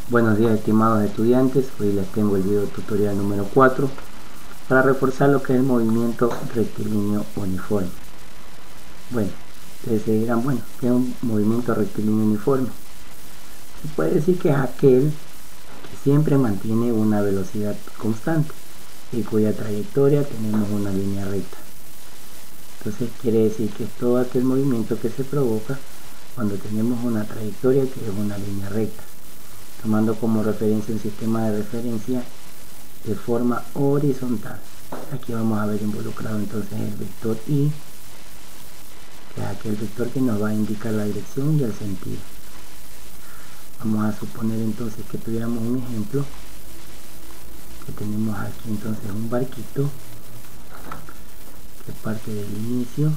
Buenos días, estimados estudiantes. Hoy les tengo el video tutorial número 4 para reforzar lo que es el movimiento rectilíneo uniforme. Bueno, ustedes se dirán, bueno, ¿qué es un movimiento rectilíneo uniforme? Se puede decir que es aquel que siempre mantiene una velocidad constante y cuya trayectoria tenemos una línea recta. Entonces quiere decir que es todo aquel movimiento que se provoca cuando tenemos una trayectoria que es una línea recta, tomando como referencia un sistema de referencia de forma horizontal. Aquí vamos a ver involucrado entonces el vector I, que es aquel vector que nos va a indicar la dirección y el sentido. Vamos a suponer entonces que tuviéramos un ejemplo, que tenemos aquí entonces un barquito que parte del inicio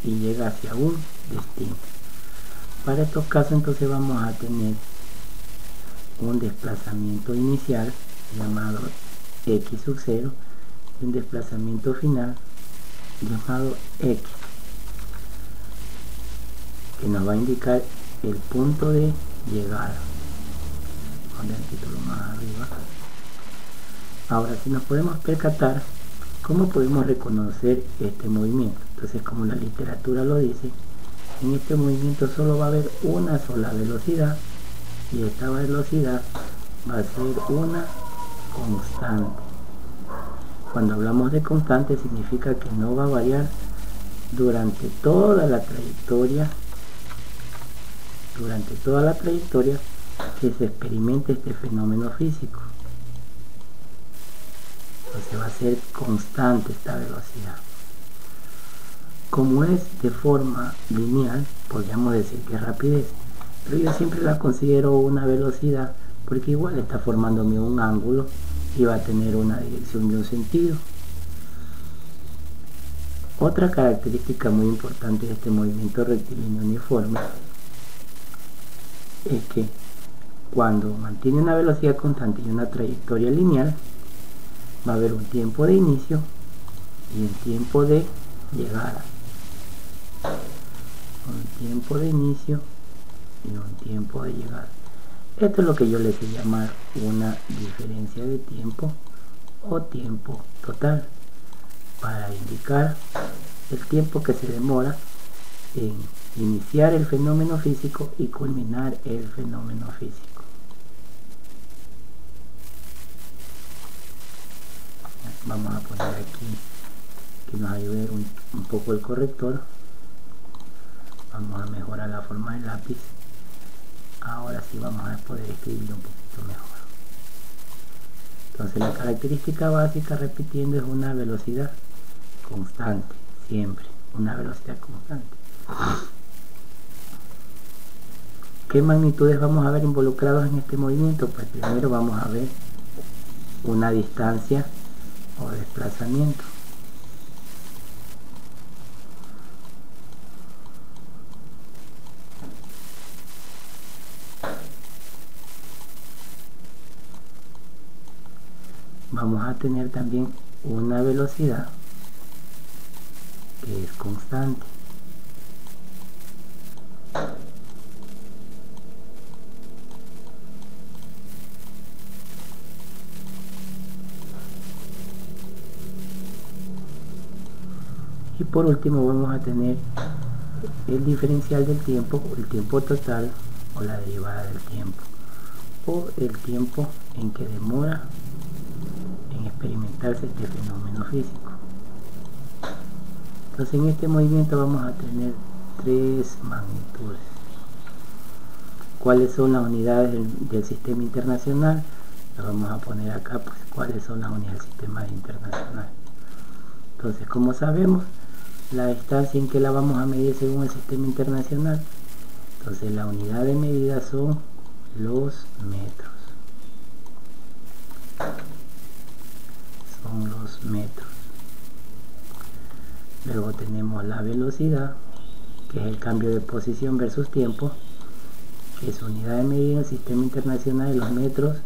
y llega hacia un destino. Para estos casos entonces vamos a tener un desplazamiento inicial llamado x sub 0 y un desplazamiento final llamado x, que nos va a indicar el punto de llegada. Vamos a poner el título más arriba. Ahora, si nos podemos percatar, ¿cómo podemos reconocer este movimiento? Entonces, como la literatura lo dice, en este movimiento solo va a haber una sola velocidad, y esta velocidad va a ser una constante. Cuando hablamos de constante significa que no va a variar durante toda la trayectoria que se experimente este fenómeno físico. Entonces va a ser constante esta velocidad. Como es de forma lineal, podríamos decir que es rapidez, pero yo siempre la considero una velocidad porque igual está formándome un ángulo y va a tener una dirección y un sentido. Otra característica muy importante de este movimiento rectilíneo uniforme es que cuando mantiene una velocidad constante y una trayectoria lineal, va a haber un tiempo de inicio y un tiempo de llegada. Un tiempo de inicio y un tiempo de llegada. Esto es lo que yo les sé llamar una diferencia de tiempo o tiempo total, para indicar el tiempo que se demora en iniciar el fenómeno físico y culminar el fenómeno físico. Vamos a poner aquí que nos ayude un poco el corrector. Vamos a mejorar la forma del lápiz. Ahora sí vamos a poder escribir un poquito mejor. Entonces la característica básica, repitiendo, es una velocidad constante, siempre una velocidad constante. ¿Qué magnitudes vamos a ver involucrados en este movimiento? Pues primero vamos a ver una distancia o desplazamiento. Vamos a tener también una velocidad que es constante. Y por último vamos a tener el diferencial del tiempo, el tiempo total o la derivada del tiempo, o el tiempo en que demora en experimentarse este fenómeno físico. Entonces en este movimiento vamos a tener tres magnitudes. ¿Cuáles son las unidades del sistema internacional? Las vamos a poner acá, pues cuáles son las unidades del sistema internacional. Entonces, como sabemos, la distancia en que la vamos a medir según el sistema internacional, entonces la unidad de medida son los metros. Son los metros. Luego tenemos la velocidad, que es el cambio de posición versus tiempo, que es unidad de medida en el sistema internacional de los metros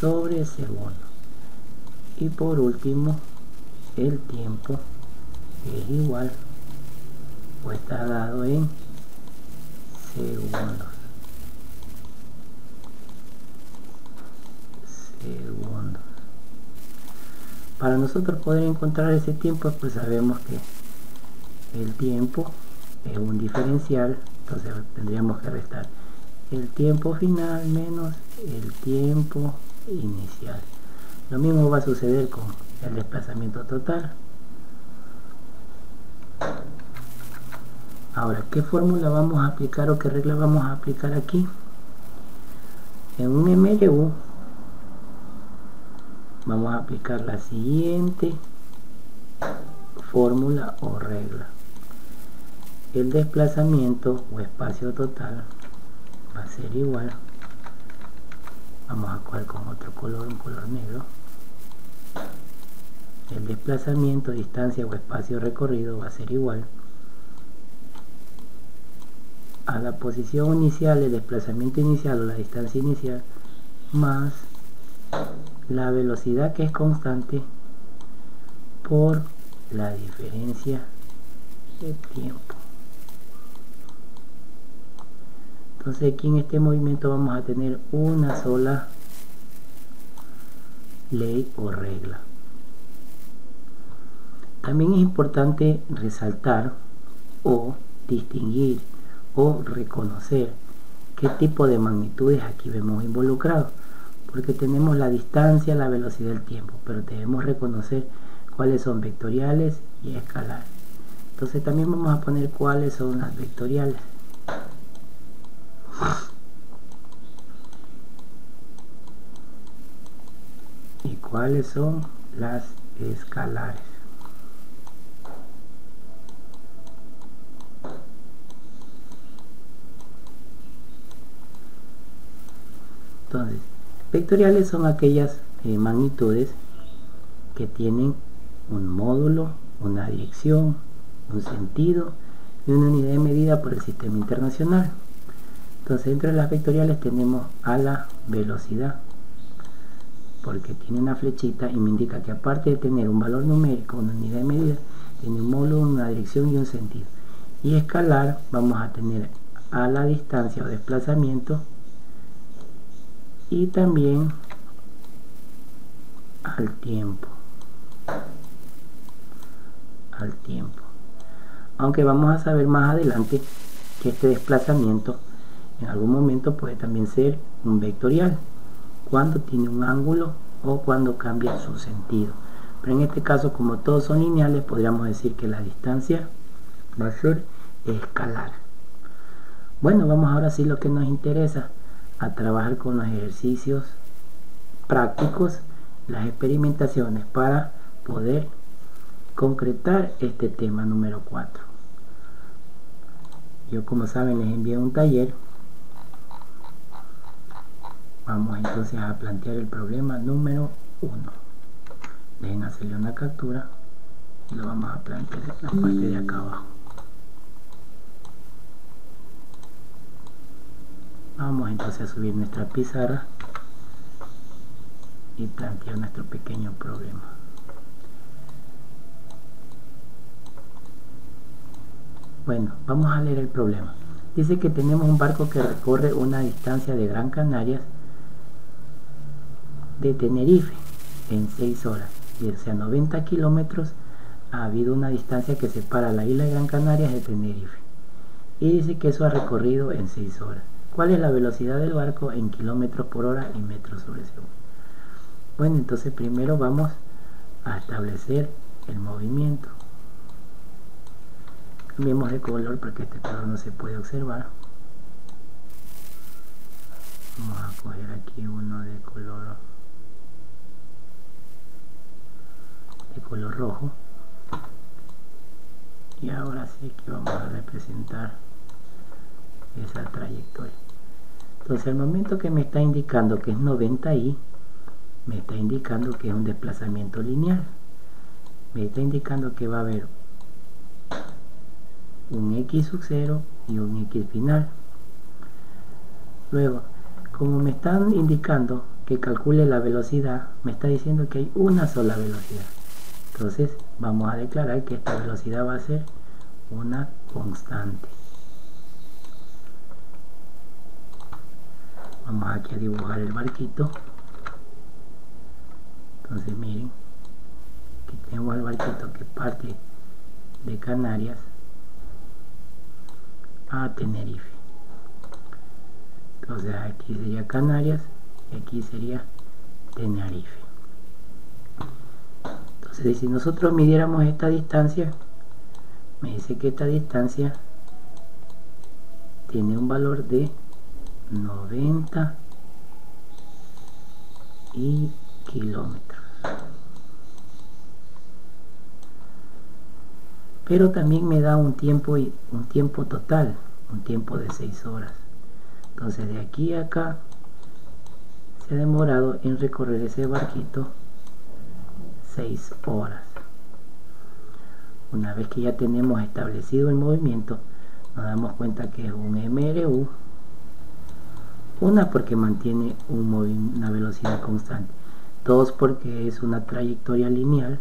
sobre segundo. Y por último, el tiempo, que es igual o está dado en segundos. Para nosotros poder encontrar ese tiempo, pues sabemos que el tiempo es un diferencial, entonces tendríamos que restar el tiempo final menos el tiempo inicial. Lo mismo va a suceder con el desplazamiento total. Ahora, ¿qué fórmula vamos a aplicar o qué regla vamos a aplicar aquí? En un MLU vamos a aplicar la siguiente fórmula o regla. El desplazamiento o espacio total va a ser igual, vamos a coger con otro color, un color negro, el desplazamiento, distancia o espacio recorrido va a ser igual a la posición inicial, el desplazamiento inicial o la distancia inicial, más la velocidad, que es constante, por la diferencia de tiempo. Entonces aquí en este movimiento vamos a tener una sola ley o regla. También es importante resaltar o distinguir o reconocer qué tipo de magnitudes aquí vemos involucrados, porque tenemos la distancia, la velocidad, el tiempo, pero debemos reconocer cuáles son vectoriales y escalares. Entonces también vamos a poner cuáles son las vectoriales. Y cuáles son las escalares. Entonces, vectoriales son aquellas magnitudes que tienen un módulo, una dirección, un sentido y una unidad de medida por el sistema internacional. Entonces, entre las vectoriales tenemos a la velocidad, porque tiene una flechita y me indica que aparte de tener un valor numérico, una unidad de medida, tiene un módulo, una dirección y un sentido. Y escalar vamos a tener a la distancia o desplazamiento y también al tiempo. Aunque vamos a saber más adelante que este desplazamiento en algún momento puede también ser un vectorial, cuando tiene un ángulo o cuando cambia su sentido. Pero en este caso, como todos son lineales, podríamos decir que la distancia va a ser escalar. Bueno, vamos ahora sí lo que nos interesa, a trabajar con los ejercicios prácticos, las experimentaciones para poder concretar este tema número 4. Yo, como saben, les envié un taller. Vamos entonces a plantear el problema número 1. Dejen hacerle una captura y lo vamos a plantear en la parte de acá abajo. Vamos entonces a subir nuestra pizarra y plantear nuestro pequeño problema. Bueno, vamos a leer el problema. Dice que tenemos un barco que recorre una distancia de Gran Canarias de Tenerife en 6 horas, y a 90 kilómetros ha habido una distancia que separa la isla de Gran Canarias de Tenerife, y dice que eso ha recorrido en 6 horas. ¿Cuál es la velocidad del barco en kilómetros por hora y metros sobre segundo? Bueno, entonces primero vamos a establecer el movimiento. Cambiemos de color porque este color no se puede observar. Vamos a coger aquí uno de color rojo, y ahora sí que vamos a representar esa trayectoria. Entonces, el momento que me está indicando que es 90i, me está indicando que es un desplazamiento lineal, me está indicando que va a haber un x sub 0 y un x final. Luego, como me están indicando que calcule la velocidad, me está diciendo que hay una sola velocidad. Entonces vamos a declarar que esta velocidad va a ser una constante. Vamos aquí a dibujar el barquito. Entonces miren, tenemos el barquito que parte de Canarias a Tenerife. Entonces aquí sería Canarias y aquí sería Tenerife. Entonces si nosotros midiéramos esta distancia, me dice que esta distancia tiene un valor de 90 kilómetros. Pero también me da un tiempo total, un tiempo de 6 horas. Entonces de aquí a acá se ha demorado en recorrer ese barquito 6 horas. Una vez que ya tenemos establecido el movimiento, nos damos cuenta que es un MRU. Una, porque mantiene una velocidad constante. Dos, porque es una trayectoria lineal.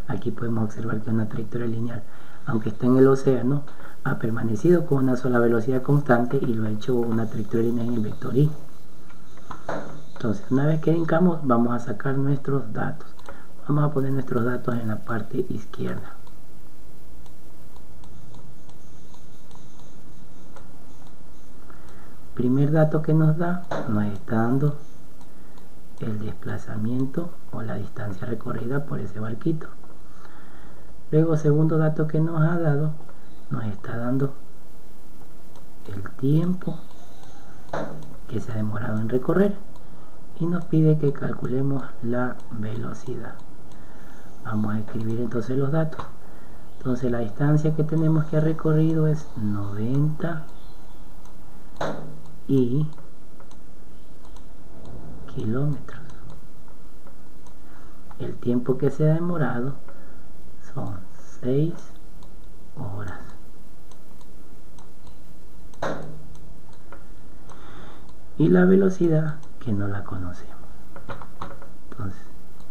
Aquí podemos observar que es una trayectoria lineal, aunque está en el océano, ha permanecido con una sola velocidad constante y lo ha hecho una trayectoria lineal en el vector Y. Entonces, una vez que brincamos, vamos a sacar nuestros datos. Vamos a poner nuestros datos en la parte izquierda. Primer dato que nos está dando el desplazamiento o la distancia recorrida por ese barquito. Luego, segundo dato que nos ha dado, nos está dando el tiempo que se ha demorado en recorrer y nos pide que calculemos la velocidad. Vamos a escribir entonces los datos. Entonces la distancia que tenemos que ha recorrido es 90 kilómetros. El tiempo que se ha demorado son 6 horas. Y la velocidad, que no la conocemos. Entonces,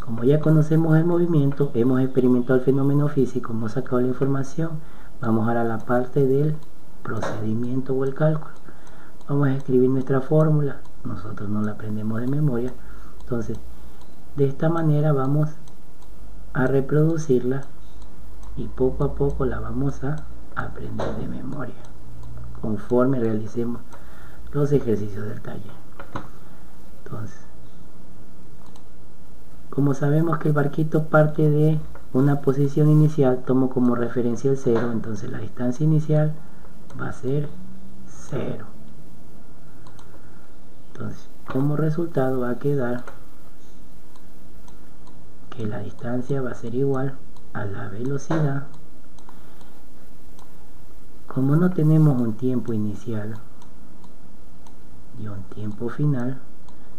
como ya conocemos el movimiento, hemos experimentado el fenómeno físico, hemos sacado la información, vamos ahora a la parte del procedimiento o el cálculo. Vamos a escribir nuestra fórmula, nosotros no la aprendemos de memoria, entonces de esta manera vamos a reproducirla y poco a poco la vamos a aprender de memoria conforme realicemos los ejercicios del taller. Entonces, como sabemos que el barquito parte de una posición inicial, tomo como referencia el 0, entonces la distancia inicial va a ser 0. Entonces, como resultado va a quedar que la distancia va a ser igual a la velocidad. Como no tenemos un tiempo inicial y un tiempo final,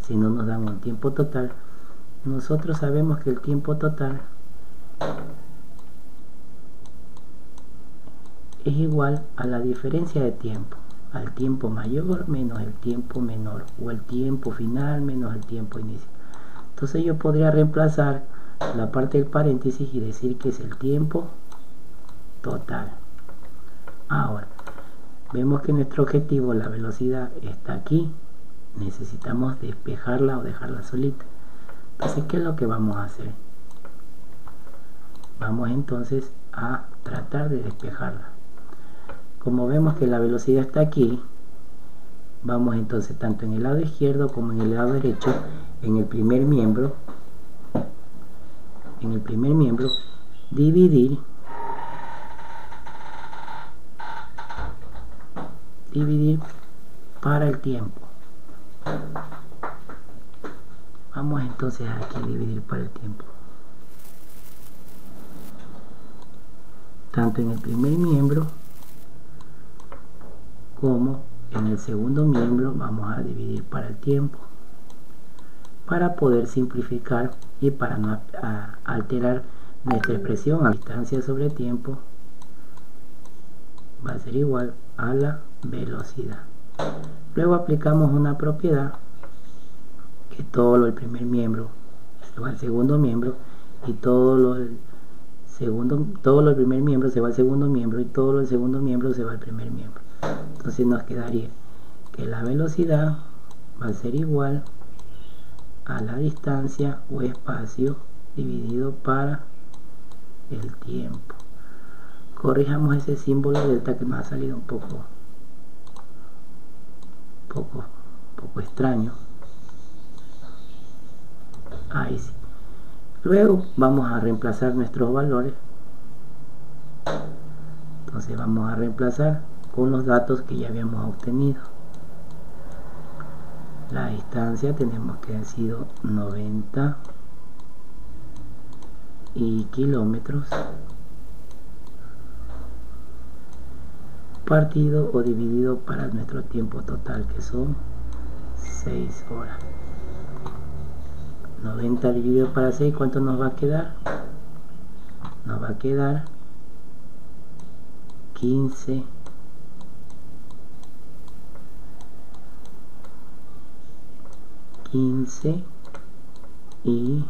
si no nos dan un tiempo total, nosotros sabemos que el tiempo total es igual a la diferencia de tiempo, al tiempo mayor menos el tiempo menor, o el tiempo final menos el tiempo inicial. Entonces yo podría reemplazar la parte del paréntesis y decir que es el tiempo total. Ahora, vemos que nuestro objetivo, la velocidad, está aquí. Necesitamos despejarla o dejarla solita. Entonces, ¿qué es lo que vamos a hacer? Vamos entonces a tratar de despejarla. Como vemos que la velocidad está aquí, vamos entonces tanto en el lado izquierdo como en el lado derecho, en el primer miembro, dividir para el tiempo. Vamos entonces aquí a dividir para el tiempo. Tanto en el primer miembro como en el segundo miembro vamos a dividir para el tiempo, para poder simplificar y para no alterar nuestra expresión. A distancia sobre tiempo va a ser igual a la velocidad. Luego aplicamos una propiedad, que todo lo del primer miembro se va al segundo miembro, y todo lo del primer miembro se va al segundo miembro, y todo lo del segundo miembro se va al primer miembro. Entonces nos quedaría que la velocidad va a ser igual a la distancia o espacio dividido para el tiempo. Corrijamos ese símbolo delta que nos ha salido un poco extraño. Ahí sí. Luego vamos a reemplazar nuestros valores. Entonces vamos a reemplazar con los datos que ya habíamos obtenido. La distancia tenemos que haber sido 90 y kilómetros partido o dividido para nuestro tiempo total, que son 6 horas. 90 dividido para 6, ¿cuánto nos va a quedar? Nos va a quedar 15 y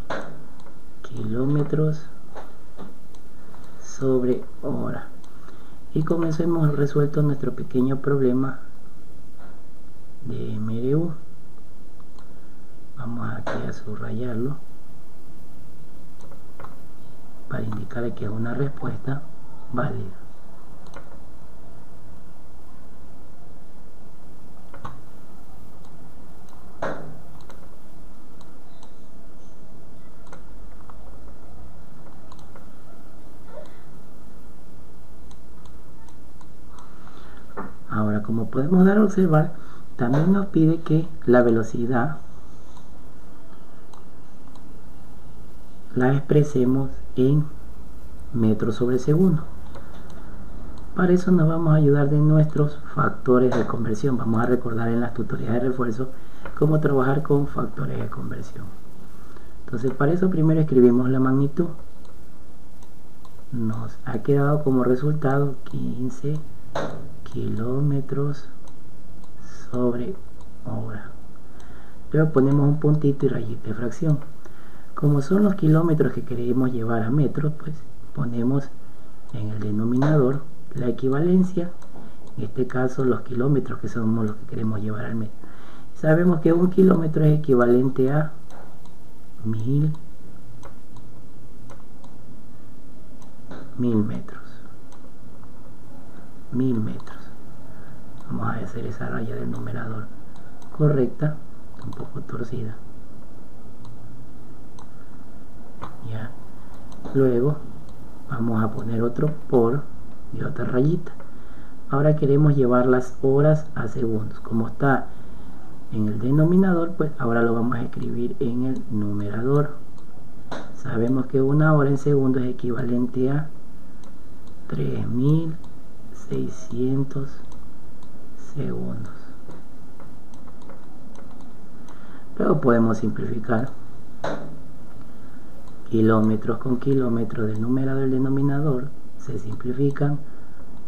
kilómetros sobre hora. Y con eso hemos resuelto nuestro pequeño problema de MRU. Vamos aquí a subrayarlo para indicar que es una respuesta válida. Ahora, como podemos dar a observar, también nos pide que la velocidad la expresemos en metros sobre segundo. Para eso nos vamos a ayudar de nuestros factores de conversión. Vamos a recordar en las tutoriales de refuerzo cómo trabajar con factores de conversión. Entonces, para eso primero escribimos la magnitud. Nos ha quedado como resultado 15 kilómetros sobre hora. Luego ponemos un puntito y rayita de fracción. Como son los kilómetros que queremos llevar a metros, pues ponemos en el denominador la equivalencia, en este caso los kilómetros que somos los que queremos llevar al metro. Sabemos que un kilómetro es equivalente a 1000 metros. 1000 metros. Vamos a hacer esa raya del numerador correcta, un poco torcida. Ya. Luego vamos a poner otro por y otra rayita. Ahora queremos llevar las horas a segundos. Como está en el denominador, pues ahora lo vamos a escribir en el numerador. Sabemos que una hora en segundos es equivalente a 3600 segundos. Luego podemos simplificar. Kilómetros con kilómetros del numerador del denominador se simplifican,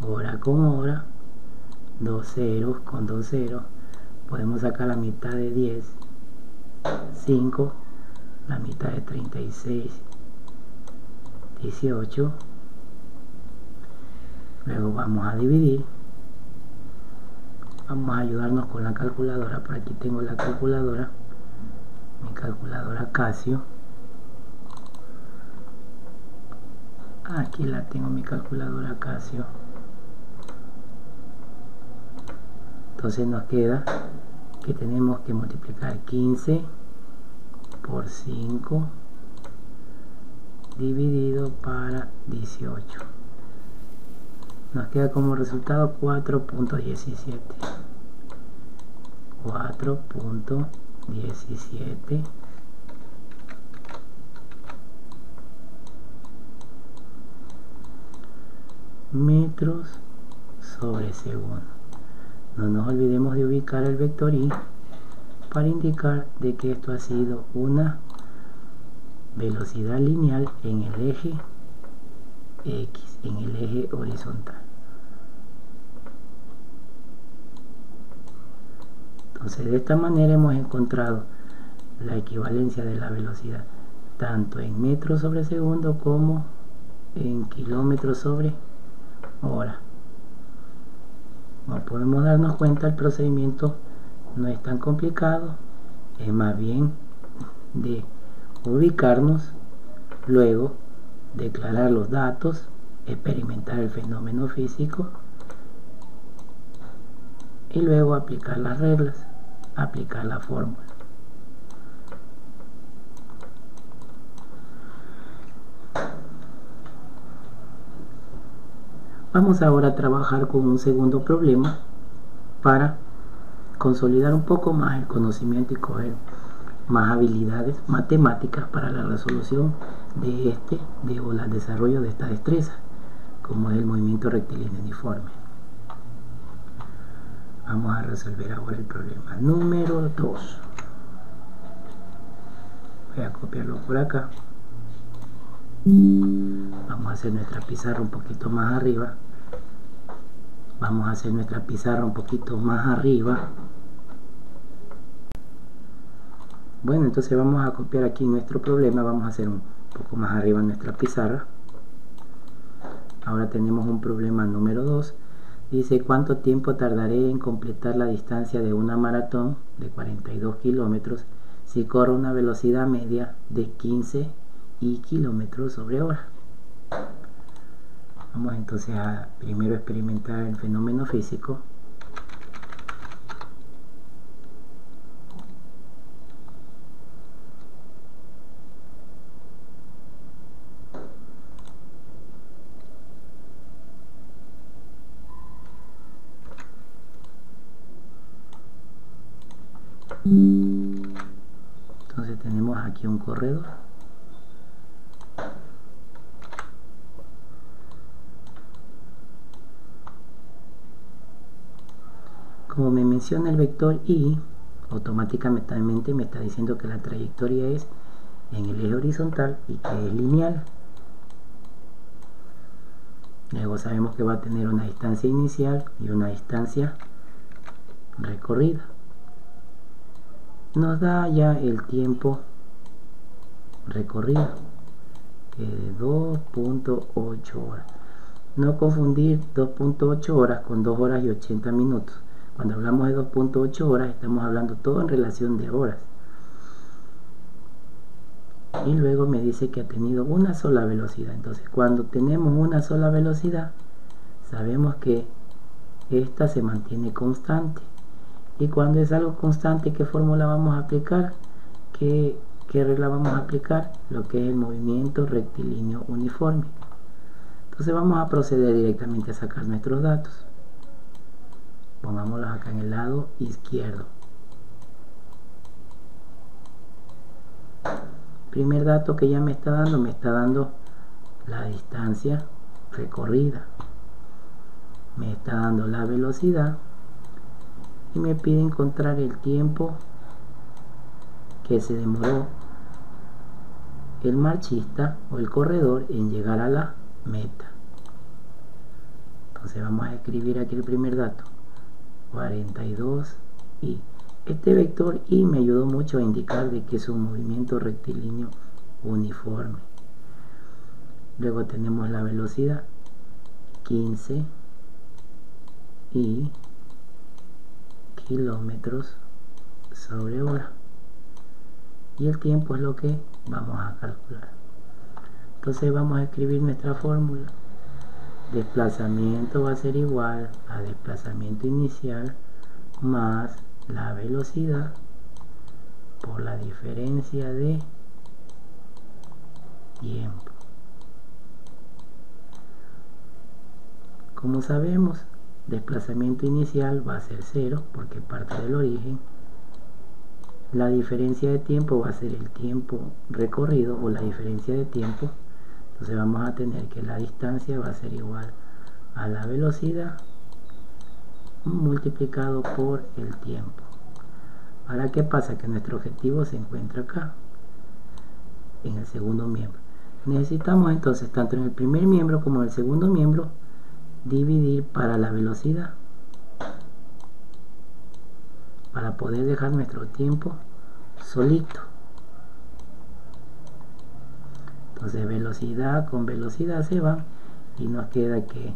hora con hora, 2 ceros con 2 ceros, podemos sacar la mitad de 10, 5, la mitad de 36, 18. Luego vamos a dividir. Vamos a ayudarnos con la calculadora. Por aquí tengo la calculadora, mi calculadora Casio. Aquí la tengo, mi calculadora Casio. Entonces nos queda que tenemos que multiplicar 15 por 5 dividido para 18. Nos queda como resultado 4.17. 4.17 metros sobre segundo. No nos olvidemos de ubicar el vector y para indicar de que esto ha sido una velocidad lineal en el eje X, en el eje horizontal. Entonces, de esta manera hemos encontrado la equivalencia de la velocidad tanto en metros sobre segundo como en kilómetros sobre hora. Como podemos darnos cuenta, el procedimiento no es tan complicado, es más bien de ubicarnos, luego declarar los datos, experimentar el fenómeno físico y luego aplicar las reglas, aplicar la fórmula. Vamos ahora a trabajar con un segundo problema para consolidar un poco más el conocimiento y coger más habilidades matemáticas para la resolución de o el desarrollo de esta destreza, como es el movimiento rectilíneo uniforme. Vamos a resolver ahora el problema número 2. Voy a copiarlo por acá. Vamos a hacer nuestra pizarra un poquito más arriba. Vamos a hacer nuestra pizarra un poquito más arriba. Bueno, entonces vamos a copiar aquí nuestro problema. Vamos a hacer un poco más arriba nuestra pizarra. Ahora tenemos un problema número 2. Dice, ¿cuánto tiempo tardaré en completar la distancia de una maratón de 42 kilómetros si corro una velocidad media de 15 kilómetros sobre hora? Vamos entonces a primero experimentar el fenómeno físico. Entonces tenemos aquí un corredor. Como me menciona el vector y, automáticamente me está diciendo que la trayectoria es en el eje horizontal y que es lineal. Luego sabemos que va a tener una distancia inicial y una distancia recorrida. Nos da ya el tiempo recorrido, que es de 2.8 horas. No confundir 2.8 horas con 2 horas y 80 minutos. Cuando hablamos de 2.8 horas estamos hablando todo en relación de horas. Y luego me dice que ha tenido una sola velocidad. Entonces cuando tenemos una sola velocidad sabemos que esta se mantiene constante. Y cuando es algo constante, ¿qué fórmula vamos a aplicar? ¿Qué regla vamos a aplicar? Lo que es el movimiento rectilíneo uniforme. Entonces vamos a proceder directamente a sacar nuestros datos. Pongámoslos acá en el lado izquierdo. Primer dato que ya me está dando la distancia recorrida. Me está dando la velocidad. Y me pide encontrar el tiempo que se demoró el marchista o el corredor en llegar a la meta. Entonces vamos a escribir aquí el primer dato, 42 y este vector y me ayudó mucho a indicar de que es un movimiento rectilíneo uniforme. Luego tenemos la velocidad 15 kilómetros sobre hora y el tiempo es lo que vamos a calcular. Entonces vamos a escribir nuestra fórmula. Desplazamiento va a ser igual a desplazamiento inicial más la velocidad por la diferencia de tiempo. Como sabemos, desplazamiento inicial va a ser 0 porque parte del origen. La diferencia de tiempo va a ser el tiempo recorrido o la diferencia de tiempo. Entonces vamos a tener que la distancia va a ser igual a la velocidad multiplicado por el tiempo. Ahora, ¿qué pasa? Que nuestro objetivo se encuentra acá, en el segundo miembro. Necesitamos entonces, tanto en el primer miembro como en el segundo miembro, dividir para la velocidad para poder dejar nuestro tiempo solito. Entonces velocidad con velocidad se van y nos queda que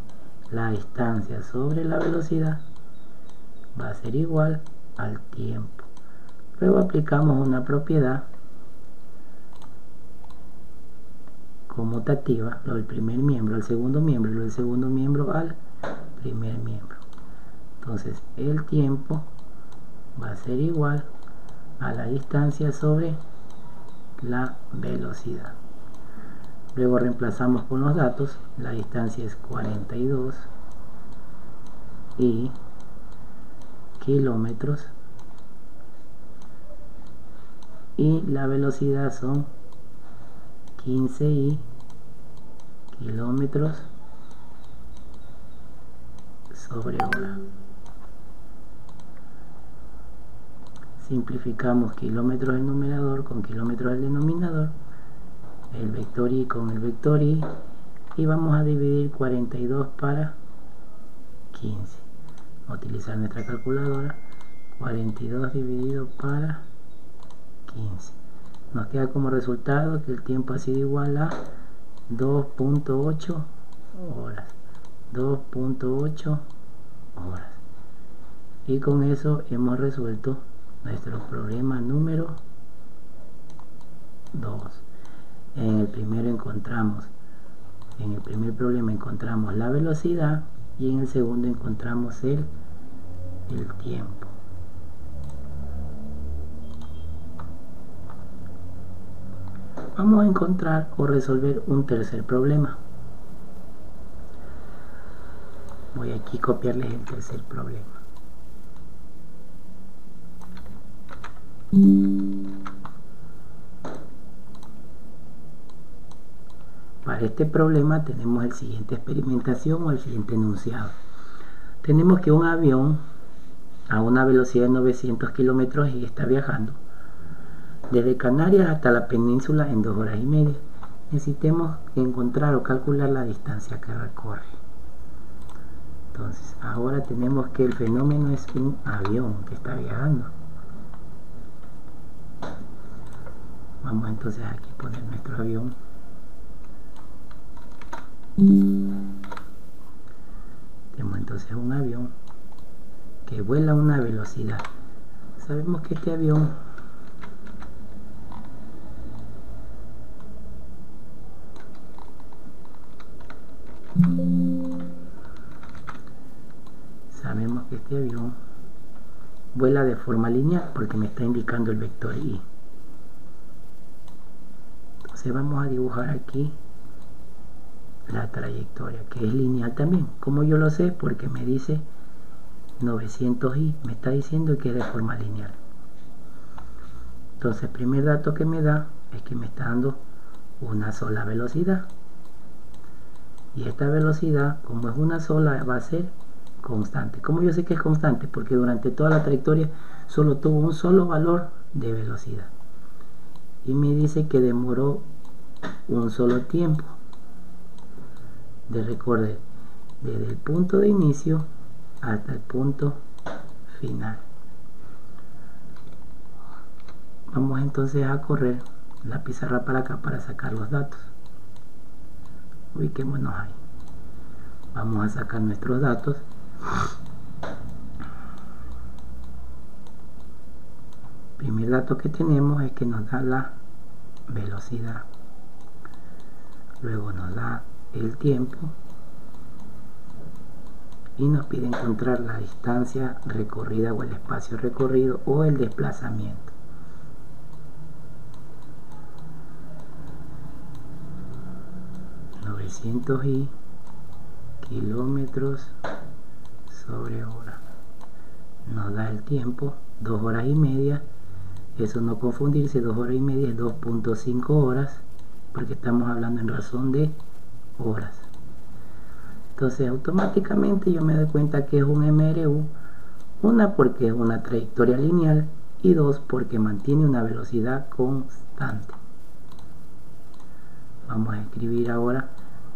la distancia sobre la velocidad va a ser igual al tiempo. Luego aplicamos una propiedad conmutativa, lo del primer miembro al segundo miembro y lo del segundo miembro al primer miembro. Entonces el tiempo va a ser igual a la distancia sobre la velocidad. Luego reemplazamos con los datos, la distancia es 42 y kilómetros y la velocidad son 15 y kilómetros sobre hora. Simplificamos kilómetros del numerador con kilómetros del denominador, el vector y con el vector y vamos a dividir 42 para 15. Vamos a utilizar nuestra calculadora. 42 dividido para 15. Nos queda como resultado que el tiempo ha sido igual a 2.8 horas. 2.8 horas. Y con eso hemos resuelto nuestro problema número 2. En el primer problema encontramos la velocidad y en el segundo encontramos el tiempo. Vamos a encontrar o resolver un tercer problema. Voy aquí a copiarles el tercer problema. Para este problema tenemos el siguiente experimentación o el siguiente enunciado. Tenemos que un avión a una velocidad de 900 kilómetros y está viajando desde Canarias hasta la península en 2 horas y media. Necesitemos encontrar o calcular la distancia que recorre. Entonces, ahora tenemos que el fenómeno es un avión que está viajando. Vamos entonces aquí a poner nuestro avión. Tenemos entonces un avión que vuela a una velocidad. Sabemos que este avión vuela de forma lineal porque me está indicando el vector y. Entonces vamos a dibujar aquí la trayectoria, que es lineal también. ¿Cómo yo lo sé? Porque me dice 900i, me está diciendo que es de forma lineal. Entonces el primer dato que me da es que me está dando una sola velocidad, y esta velocidad, como es una sola, va a ser constante. ¿Cómo yo sé que es constante? Porque durante toda la trayectoria solo tuvo un solo valor de velocidad, y me dice que demoró un solo tiempo de recorrer desde el punto de inicio hasta el punto final. Vamos entonces a correr la pizarra para acá para sacar los datos. Ubiquémonos ahí. Vamos a sacar nuestros datos. Primer dato que tenemos es que nos da la velocidad, luego nos da el tiempo y nos pide encontrar la distancia recorrida o el espacio recorrido o el desplazamiento. y kilómetros sobre hora. Nos da el tiempo, 2 horas y media. Eso no confundirse, 2 horas y media es 2.5 horas, porque estamos hablando en razón de horas. Entonces automáticamente yo me doy cuenta que es un MRU, una porque es una trayectoria lineal y dos porque mantiene una velocidad constante. Vamos a escribir ahora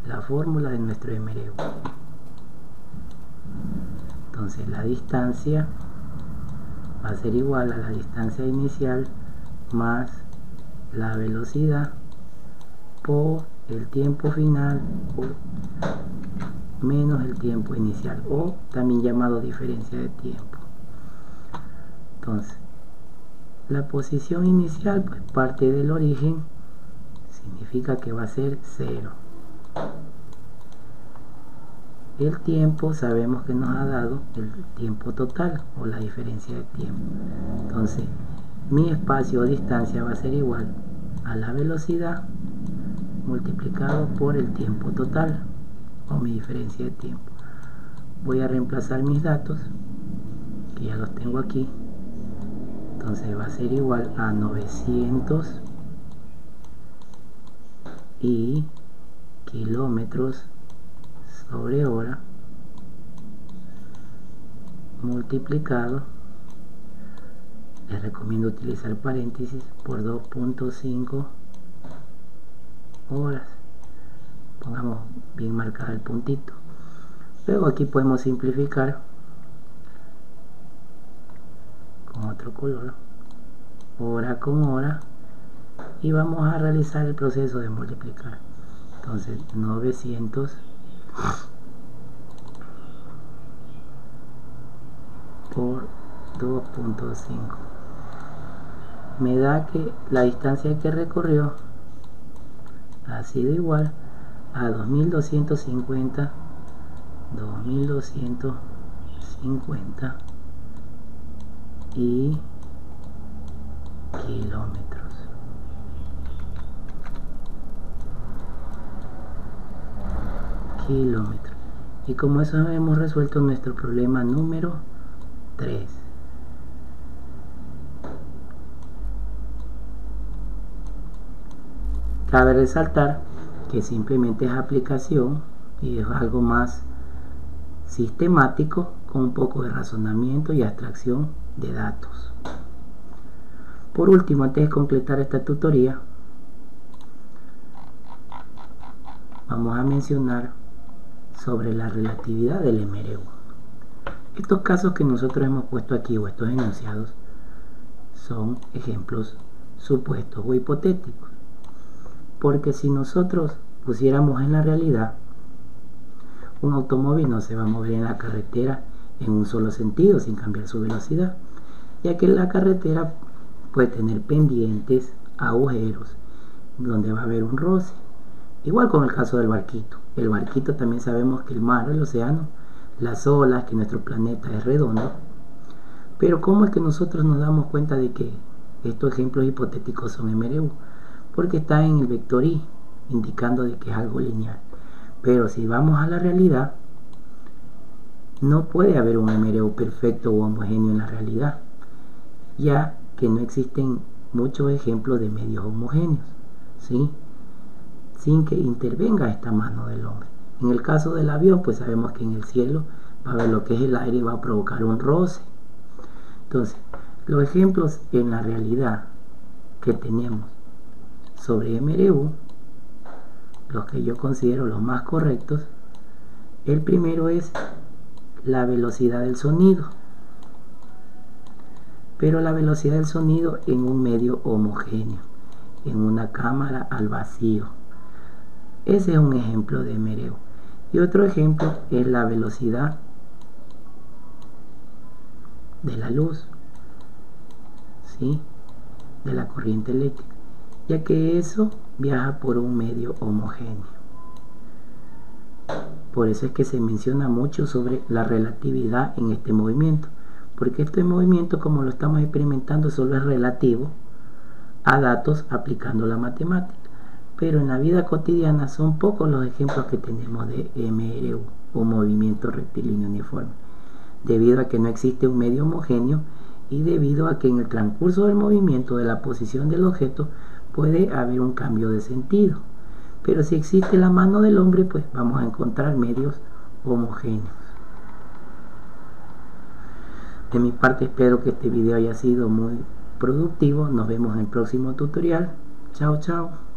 la fórmula de nuestro MRU. Entonces la distancia va a ser igual a la distancia inicial más la velocidad por el tiempo final menos el tiempo inicial, o también llamado diferencia de tiempo. Entonces la posición inicial pues parte del origen significa que va a ser 0. El tiempo sabemos que nos ha dado el tiempo total o la diferencia de tiempo. Entonces mi espacio o distancia va a ser igual a la velocidad multiplicado por el tiempo total o mi diferencia de tiempo. Voy a reemplazar mis datos, que ya los tengo aquí. Entonces va a ser igual a 900 y kilómetros sobre hora multiplicado, les recomiendo utilizar paréntesis, por 2.5 horas. Pongamos bien marcado el puntito. Luego aquí podemos simplificar con otro color, hora con hora, y vamos a realizar el proceso de multiplicar. Entonces 900 por 2.5 me da que la distancia que recorrió ha sido igual a 2250 y kilómetros. Y como eso hemos resuelto nuestro problema número 3. Cabe resaltar que simplemente es aplicación y es algo más sistemático con un poco de razonamiento y abstracción de datos. Por último, antes de completar esta tutoría, vamos a mencionar sobre la relatividad del MRU. Estos casos que nosotros hemos puesto aquí, o estos enunciados, son ejemplos supuestos o hipotéticos, porque si nosotros pusiéramos en la realidad, un automóvil no se va a mover en la carretera en un solo sentido sin cambiar su velocidad, ya que la carretera puede tener pendientes, agujeros, donde va a haber un roce. Igual con el caso del barquito. El barquito también sabemos que el mar, el océano, las olas, que nuestro planeta es redondo. Pero ¿cómo es que nosotros nos damos cuenta de que estos ejemplos hipotéticos son MRU? Porque está en el vector I, indicando de que es algo lineal. Pero si vamos a la realidad, no puede haber un MRU perfecto o homogéneo en la realidad, ya que no existen muchos ejemplos de medios homogéneos, ¿sí?, sin que intervenga esta mano del hombre. En el caso del avión, pues sabemos que en el cielo va a haber lo que es el aire y va a provocar un roce. Entonces, los ejemplos en la realidad que tenemos sobre MRU, los que yo considero los más correctos, el primero es la velocidad del sonido, pero la velocidad del sonido en un medio homogéneo, en una cámara al vacío. Ese es un ejemplo de MRU. Y otro ejemplo es la velocidad de la luz, ¿sí?, de la corriente eléctrica, ya que eso viaja por un medio homogéneo. Por eso es que se menciona mucho sobre la relatividad en este movimiento, porque este movimiento, como lo estamos experimentando, solo es relativo a datos aplicando la matemática. Pero en la vida cotidiana son pocos los ejemplos que tenemos de MRU o movimiento rectilíneo uniforme, debido a que no existe un medio homogéneo y debido a que en el transcurso del movimiento de la posición del objeto puede haber un cambio de sentido. Pero si existe la mano del hombre, pues vamos a encontrar medios homogéneos. De mi parte, espero que este video haya sido muy productivo. Nos vemos en el próximo tutorial. Chao, chao.